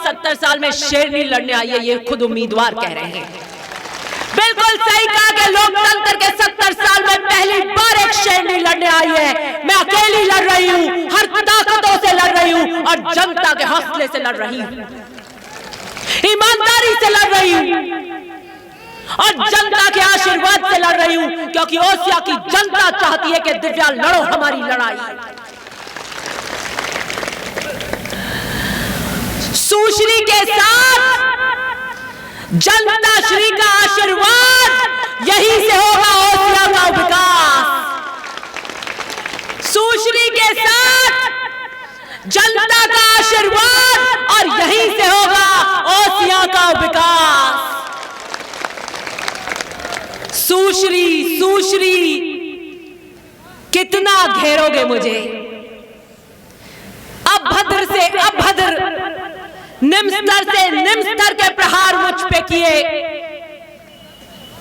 70 साल में शेरनी लड़ने आई है, ये खुद उम्मीदवार कह रहे हैं। बिल्कुल सही कहा कि लोकतंत्र के 70 साल में पहली बार एक शेरनी लड़ने आई है। मैं अकेली लड़ रही हूं, हर ताकतों से लड़ रही हूं और जनता के हौसले से लड़ रही हूं, ईमानदारी से लड़ रही हूं और जनता के आशीर्वाद से लड़ रही हूं, क्योंकि ओसिया की जनता चाहती है कि दिव्या लड़ो हमारी लड़ाई। सुश्री के साथ जनता श्री का आशीर्वाद, यही से होगा ओसिया का विकास। सुश्री के साथ जनता का आशीर्वाद और यही से होगा ओसिया का विकास। सुश्री कितना घेरोगे मुझे? अभद्र से अभद्र, निम्न से निम्न स्तर के प्रहार मुझ पे किए।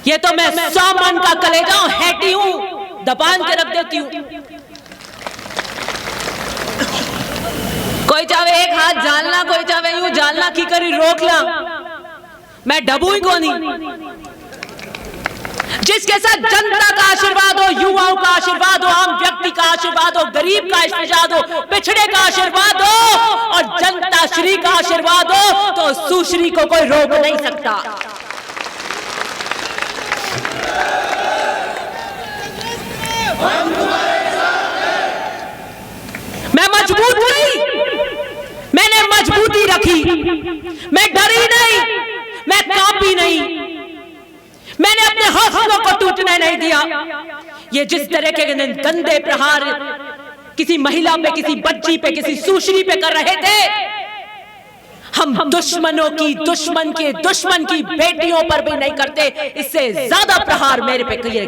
ये तो मैं 100 मन का कलेजा हूं, हैटी हूं, दबान के रख देती हूं। कोई चाहे एक हाथ जालना, कोई चाहे यूं जालना की करी रोक ला, मैं डबू ही को नहीं। जिसके साथ जनता का आशीर्वाद हो, युवाओं का आशीर्वाद हो, आम व्यक्ति का आशीर्वाद हो, गरीब का आशीर्वाद हो, पिछड़े का आशीर्वाद हो और जनता श्री का आशीर्वाद हो, तो सुश्री को कोई रोक नहीं सकता। मैं मजबूत नहीं, मैंने मजबूती रखी, मैं डरी नहीं, मैं कांपी नहीं, मैंने अपने हौसलों को टूटने नहीं दिया। ये जिस तरह के गंदे प्रहार किसी महिला पे, किसी बच्ची पे, किसी सुश्री पे कर रहे थे, हम दुश्मनों की, दुश्मन के दुश्मन की बेटियों पर भी नहीं करते। इससे ज्यादा प्रहार मेरे पे किए।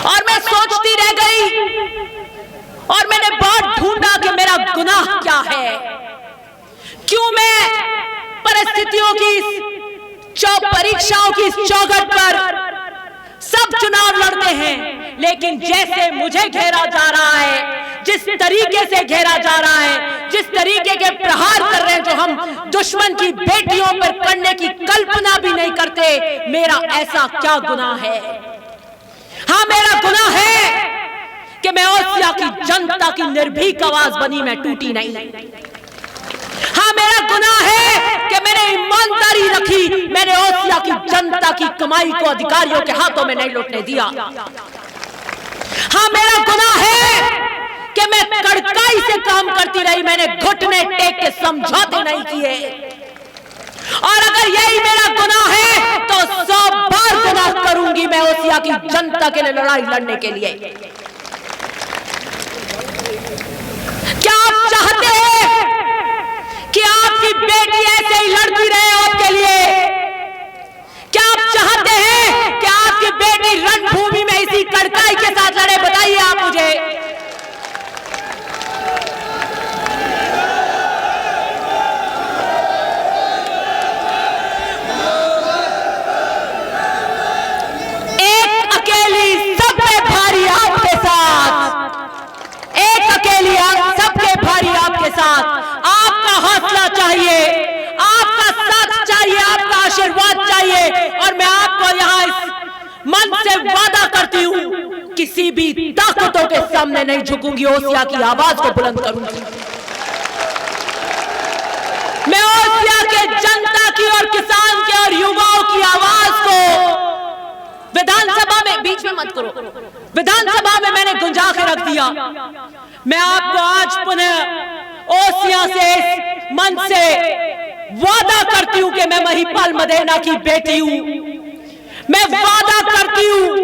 और मैं सोचती रह गई और मैंने बहुत ढूंढा कि मेरा गुनाह क्या है, क्यों मैं परिस्थितियों की, परीक्षाओं की चौखट पर सब चुनाव लड़ते हैं, लेकिन जैसे मुझे घेरा जा रहा है, जिस तरीके से घेरा जा रहा है, जिस तरीके के प्रहार कर रहे हैं जो हम दुश्मन की बेटियों पर करने की कल्पना भी नहीं करते, मेरा ऐसा क्या गुनाह है? हाँ, मेरा गुनाह है कि मैं ओसिया की जनता की निर्भीक आवाज बनी, मैं टूटी नहीं। हाँ, मेरा गुनाह है कि मैंने ईमानदारी रखी, मैंने ओसिया की जनता की कमाई को अधिकारियों के हाथों में नहीं लौटने दिया। हाँ, मेरा गुनाह है कि मैं कड़काई से काम करती रही, मैंने घुटने टेक के समझौते नहीं किए। और अगर यही मेरा गुनाह है तो 100 बार गुनाह करूंगी मैं ओसिया की जनता के लिए लड़ाई लड़ने के लिए। क्या आप चाहते हैं कि आपकी बेटी ऐसे ही लड़ती रहे आपके लिए? क्या आप चाहते हैं कि आपकी बेटी रणभूमि में इसी कड़काई के साथ लड़े? बताइए आप मुझे। एक अकेली सब पे भारी आपके साथ, एक अकेली सबके भारी आपके साथ। आपका हौसला चाहिए, आपका साथ चाहिए, आपका आशीर्वाद चाहिए। और मैं आपको यहां इस मन से वादा करती हूं, किसी भी ताकतों के सामने नहीं झुकूंगी, ओसिया की आवाज को बुलंद करूंगी। मैं ओसिया के जनता की और किसान के और युवाओं की आवाज को विधानसभा में, बीच में मत करो, विधानसभा में मैंने गुंजा के रख दिया। मैं आपको आज पुनः ओसिया से, मन से वादा करती हूं कि मैं महिपाल मदेना की बेटी हूं। मैं वादा करती हूं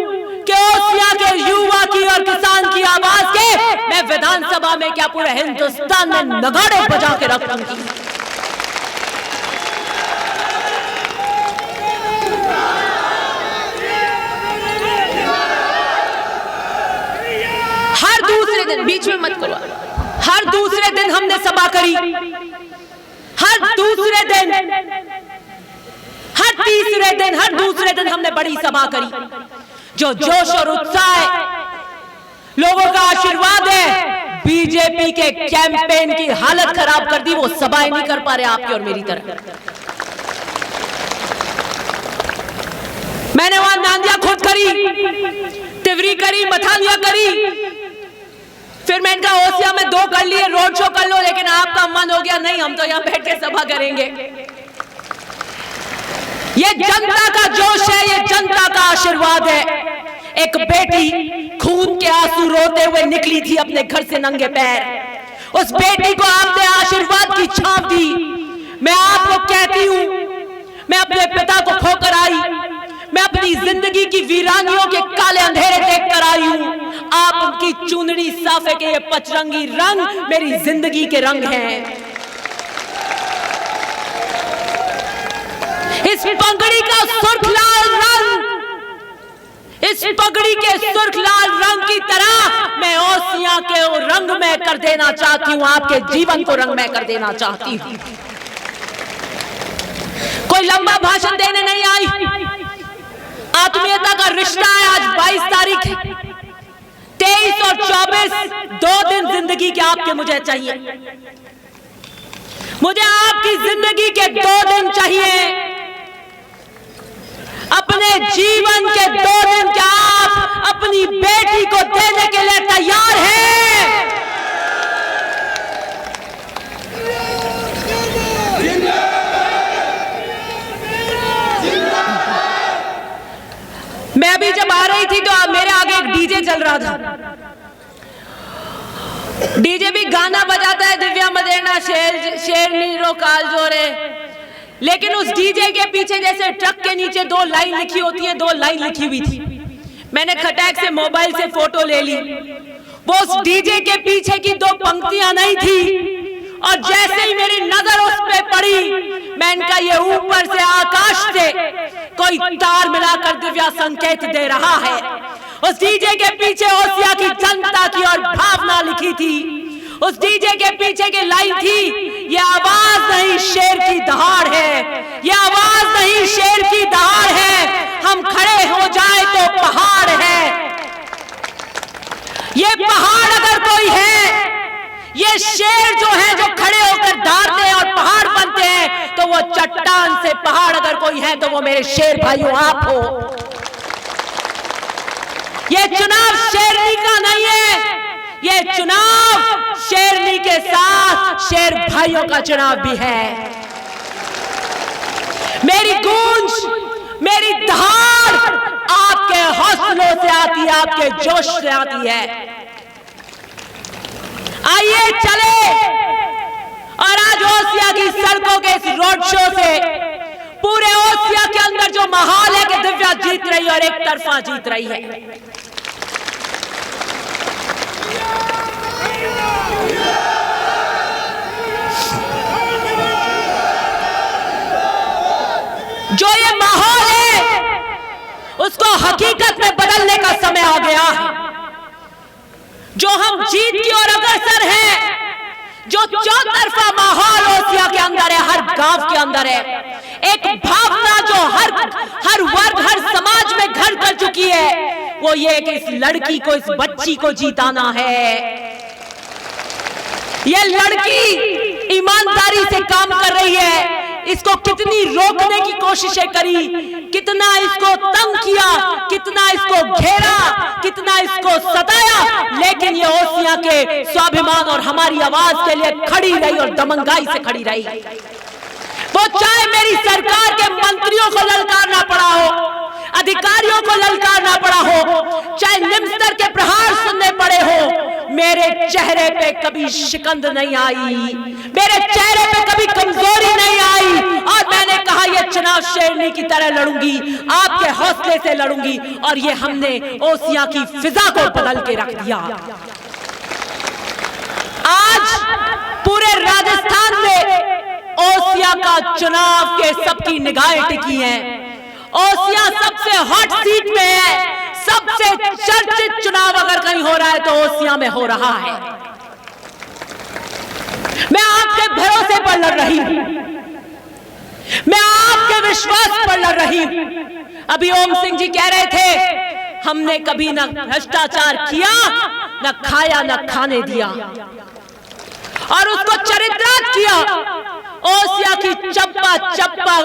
कि ओसिया के युवा की और किसान की आवाज के मैं विधानसभा में क्या पूरे हिंदुस्तान में नगाड़े बजा के रखूंगी। हर दूसरे दिन, बीच में मत करो, हर दूसरे दिन हमने सभा करी, हर दूसरे दिन, हर तीसरे दिन, हर दूसरे दिन हमने बड़ी सभा करी। जो जोश और उत्साह है, लोगों का आशीर्वाद है, बीजेपी के कैंपेन की हालत खराब कर दी। वो सभाएं नहीं कर पा रहे आपकी और मेरी तरह। मैंने वहां नांदिया खुद करी, तिवरी करी, मथानिया करी, फिर मैंने कहा ओसिया में 2 कर लिए, रोड शो कर लो, लेकिन आपका मन हो गया नहीं हम तो यहां बैठ के सभा करेंगे। ये जनता का जोश है, ये जनता का आशीर्वाद है। एक बेटी खून के आंसू रोते हुए निकली थी अपने घर से नंगे पैर, उस बेटी को आपने आशीर्वाद की छाप दी। मैं आपको कहती हूं, मैं अपने पिता को खोकर आई, मैं अपनी जिंदगी की वीरानियों के काले अंधेरे देख कर आई हूं। आप उनकी चुनरी साफे के ये पचरंगी रंग मेरी जिंदगी के रंग हैं। इस पगड़ी का सुर्ख लाल रंग, इस पगड़ी के सुर्ख लाल रंग की तरह मैं ओसियां के रंग में कर देना चाहती हूं, आपके जीवन को रंग में कर देना चाहती हूं। कोई लंबा भाषण देने नहीं आई, आत्मीयता का रिश्ता है। आज 22 तारीख है, 23 और 24 2 दिन जिंदगी के आपके मुझे चाहिए। मुझे आपकी जिंदगी के 2 दिन चाहिए, अपने जीवन के 2 दिन क्या आप अपनी बेटी को देने के लिए तैयार हैं? मैं अभी जब आ रही थी तो मेरे आगे एक डीजे चल रहा था। डीजे भी गाना बजाता है, दिव्या मदेना शेर नीरो काल जोरे, लेकिन उस डीजे के पीछे जैसे ट्रक के नीचे 2 लाइन लिखी होती है, 2 लाइन लिखी हुई थी। मैंने खटैक से मोबाइल से फोटो ले ली, वो उस डीजे के पीछे की 2 पंक्तियां नहीं थी, और जैसे ही मेरी नजर उस पे पड़ी, मैंने कहा ये ऊपर से आकाश से कोई तार मिलाकर दिव्या संकेत दे रहा है। उस डीजे के पीछे ओसिया की जनता की और भावना लिखी थी। उस डीजे के पीछे की लाइन थी, ये आवाज नहीं शेर की दहाड़ है, ये आवाज नहीं शेर की दहाड़ है, हम खड़े हो जाए तो पहाड़ है। ये पहाड़ अगर कोई है, ये शेर जो है जो खड़े होकर दहाड़ते हैं और पहाड़ बनते हैं, तो वो चट्टान से पहाड़ अगर कोई है तो वो मेरे शेर भाइयों आप हो। ये चुनाव शेरनी का नहीं है, ये चुनाव शेरनी के साथ शेर भाइयों का चुनाव भी है। मेरी गूंज, मेरी दहाड़ आपके हौसलों से आती है, आपके जोश से आती है। आइए चले, और आज ओसिया की सड़कों के इस रोड शो से पूरे ओसिया के अंदर जो माहौल है कि दिव्या जीत रही है और एक तरफा जीत रही है। जो ये माहौल है उसको हकीकत में बदलने का समय आ गया है। जो हम जीत की ओर अग्रसर हैं, जो चौतरफा माहौल ओसिया के अंदर है, हर गांव के अंदर है, एक भावना जो हर वर्ग, हर समाज में घर कर चुकी है, वो ये कि इस लड़की को, इस बच्ची को जीताना है। ये लड़की ईमानदारी से काम कर रही है, इसको कितनी रोकने की कोशिशें करी, कितना इसको तंग किया, कितना इसको घेरा, कितना इसको सताया, लेकिन ये ओसिया के स्वाभिमान और हमारी आवाज के लिए खड़ी रही और दमंगाई से खड़ी रही। वो चाहे मेरी सरकार के मंत्रियों को ललकारना पड़ा हो, अधिकारियों को ललकारना पड़ा हो, चाहे निम्न स्तर के प्रहार सुनने पड़े हो, मेरे चेहरे पे कभी शिकंद नहीं आई, मेरे चेहरे पे कभी कमजोरी नहीं आई। और मैंने कहा ये चुनाव शेरनी की तरह लड़ूंगी, आपके हौसले से लड़ूंगी, और ये हमने ओसिया की फिजा को बदल के रख दिया। आज पूरे राजस्थान में ओसिया का चुनाव के सबकी निगाहें टिकी हैं। ओसिया सबसे हॉट सीट में है, सबसे चर्चित चुनाव अगर कहीं हो रहा है तो ओसिया में हो रहा है। मैं आपके भरोसे पर लड़ रही हूं, मैं आपके विश्वास पर लड़ रही हूं। अभी ओम सिंह जी कह रहे थे हमने कभी न भ्रष्टाचार किया, न खाया, न खाने दिया, और उसको चरित्रार्थ किया। ओसिया की चप्पा चप्पा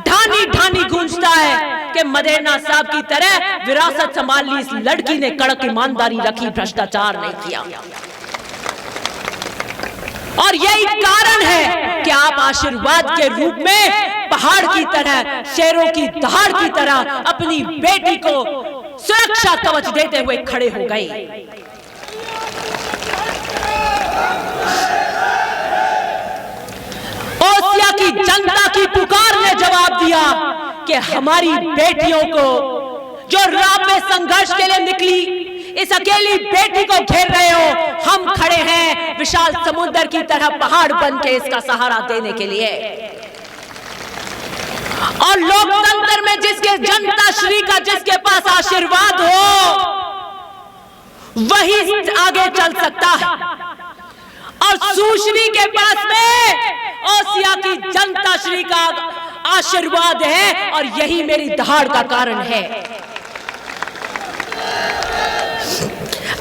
ढानी ढानी गूंजता है कि मदेना साहब की तरह विरासत संभाल ली इस लड़की ने, कड़क ईमानदारी रखी, भ्रष्टाचार नहीं किया। और यही कारण है कि आप आशीर्वाद के रूप में पहाड़ की तरह, शेरों की दहाड़ की तरह अपनी बेटी को सुरक्षा कवच देते हुए खड़े हो गए। ओसिया की जनता की पुकार ने जवाब दिया कि हमारी बेटियों को, जो राह में संघर्ष के लिए निकली, इस अकेली बेटी को घेर रहे हो, हम खड़े हैं विशाल समुद्र की तरह पहाड़ बन के इसका सहारा देने के लिए। और लोकतंत्र में जिसके, जनता श्री का जिसके पास आशीर्वाद हो, वही आगे चल सकता है। और सुश्री के पास में ओसिया की जनता श्री का आशीर्वाद है, और यही मेरी दहाड़ का कारण है।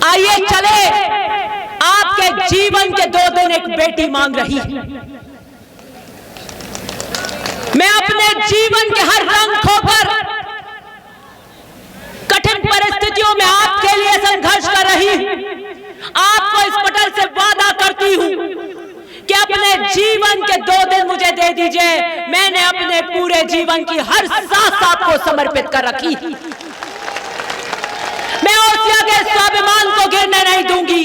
आइए चले, आपके जीवन के 2 दिन एक बेटी मांग रही है। मैं अपने जीवन के हर रंग खोकर कठिन परिस्थितियों में आपके लिए संघर्ष कर रही हूं। आपको इस पटल से वादा करती हूं कि अपने जीवन के 2 दिन मुझे दे दीजिए। मैंने अपने पूरे जीवन की हर सांस आपको समर्पित कर रखी। मैं ओसिया के स्वाभिमान को गिरने नहीं दूंगी,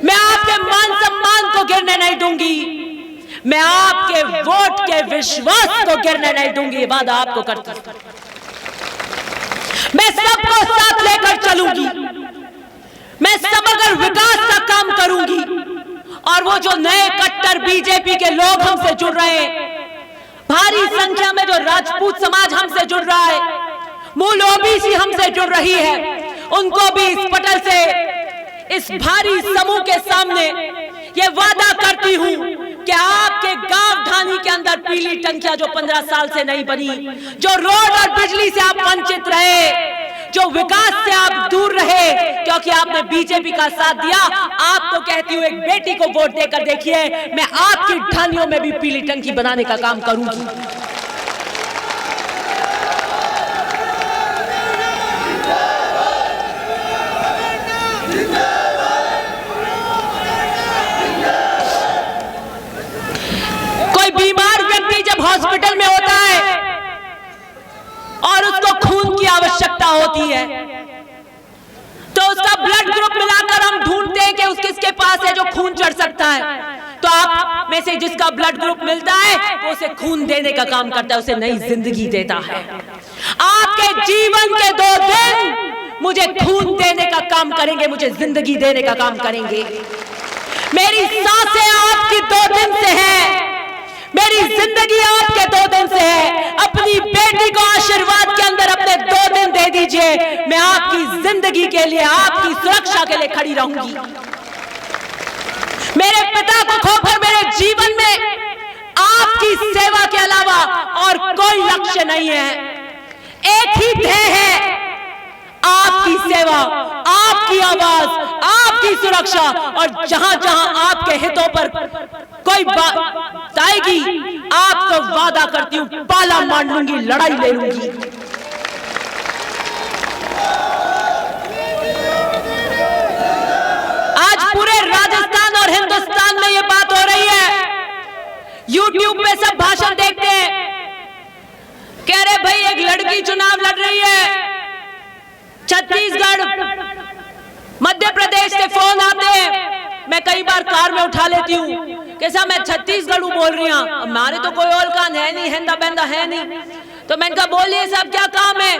मैं आपके मान सम्मान को गिरने नहीं दूंगी, मैं आपके वोट के विश्वास को गिरने नहीं दूंगी। ये वादा आपको करती हूं। मैं सबको साथ लेकर चलूंगी, मैं समग्र विकास का काम करूंगी। और वो जो नए कट्टर बीजेपी के लोग हमसे जुड़ रहे हैं, भारी संख्या में जो राजपूत समाज हमसे जुड़ रहा है, मूल ओबीसी हमसे जुड़ रही है, उनको भी इस पटल से, इस भारी समूह के सामने ये वादा करती हूं कि आपके गांव ढानी के अंदर पीली टंकियां जो 15 साल से नहीं बनी, जो रोड और बिजली से आप वंचित रहे, जो विकास से आप दूर रहे क्योंकि आपने बीजेपी का साथ दिया, आपको कहती हूं एक बेटी को वोट देकर देखिए, मैं आपकी ढानियों में भी पीली टंकी बनाने का काम करूंगी। कोई बीमार व्यक्ति जब हॉस्पिटल में होता है और उसको खून की आवश्यकता होती है, तो उसका ब्लड ग्रुप मिलाकर हम ढूंढते हैं कि किसके पास है जो खून चढ़ सकता है। तो आप में से जिसका ब्लड ग्रुप मिलता है वो उसे खून देने का काम करता है, उसे नई जिंदगी देता है। आपके जीवन के 2 दिन मुझे खून देने का काम करेंगे, मुझे जिंदगी देने का काम करेंगे। मेरी सांसें आपकी 2 दिन से है, मेरी जिंदगी आपके 2 दिन से है। अपनी बेटी को आशीर्वाद के अंदर अपने 2 दिन दे दीजिए, मैं आपकी जिंदगी के लिए, आपकी सुरक्षा के लिए खड़ी रहूंगी। मेरे पिता को खोकर मेरे जीवन में आपकी सेवा के अलावा और कोई लक्ष्य नहीं है। एक ही ध्येय है, आपकी सेवा, आपकी आवाज, आपकी सुरक्षा। और जहां जहां आपके हितों पर कोई बात आएगी, आपको वादा करती हूं पाला मार लूंगी, लड़ाई ले लूंगी। आज पूरे राजस्थान और हिंदुस्तान में ये बात हो रही है। YouTube पे सब भाषण देखते हैं, कह रहे भाई एक लड़की चुनाव लड़ रही है, छत्तीसगढ़, मध्य प्रदेश से फोन आते हैं। मैं कई बार कार में उठा लेती हूँ, कैसा मैं छत्तीसगढ़ बोल रही हूँ, हमारे तो कोई और कान है नहीं, हेंदा बेंदा है नहीं। तो मैंने कहा बोलिए साहब क्या काम है,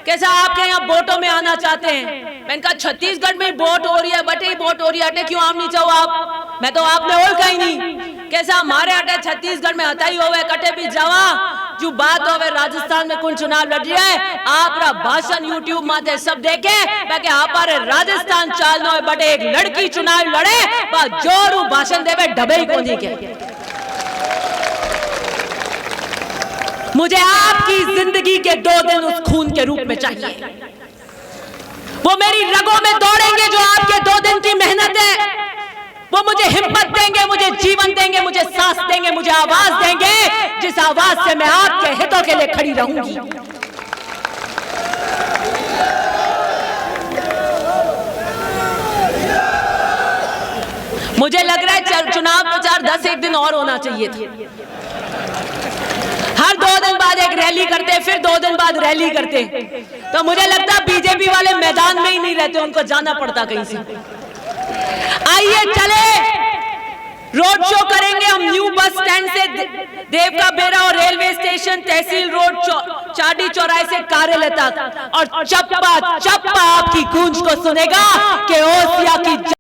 कैसा आपके यहाँ वोटों में आना चाहते हैं। मैंने कहा छत्तीसगढ़ में वोट हो रही है, बटे वोट हो रही है, अटे क्यों आम नहीं चाहो आप, मैं तो आपने और कहीं नहीं, कैसा हमारे अटे छत्तीसगढ़ में हताई होवे, कटे भी जावा जो बात होवे राजस्थान में कौन चुनाव लड़ रही है। आप भाषण यूट्यूब माते सब देखे, बाकी हमारे राजस्थान चालना है, बटे एक लड़की चुनाव लड़े, जोरू भाषण देवे डबे को नहीं के। मुझे आपकी जिंदगी के 2 दिन उस खून के रूप में चाहिए। वो मेरी रगों में दौड़ेंगे जो आपके 2 दिन की मेहनत है। वो मुझे हिम्मत देंगे, मुझे जीवन देंगे, मुझे सांस देंगे, मुझे आवाज देंगे, जिस आवाज से मैं आपके हितों के लिए खड़ी रहूंगी। मुझे लग रहा है चुनाव प्रचार 10 दिन और होना चाहिए था। हर 2 दिन बाद एक रैली करते, फिर 2 दिन बाद रैली करते, तो मुझे लगता है बीजेपी वाले मैदान में ही नहीं रहते, उनको जाना पड़ता कहीं से। आइए चले, रोड शो करेंगे हम न्यू बस स्टैंड से देव का बेरा और रेलवे स्टेशन, तहसील रोड, चाडी चौराहे से कार्यालय तक, और चप्पा चप्पा आपकी गूंज को सुनेगा कि ओसिया की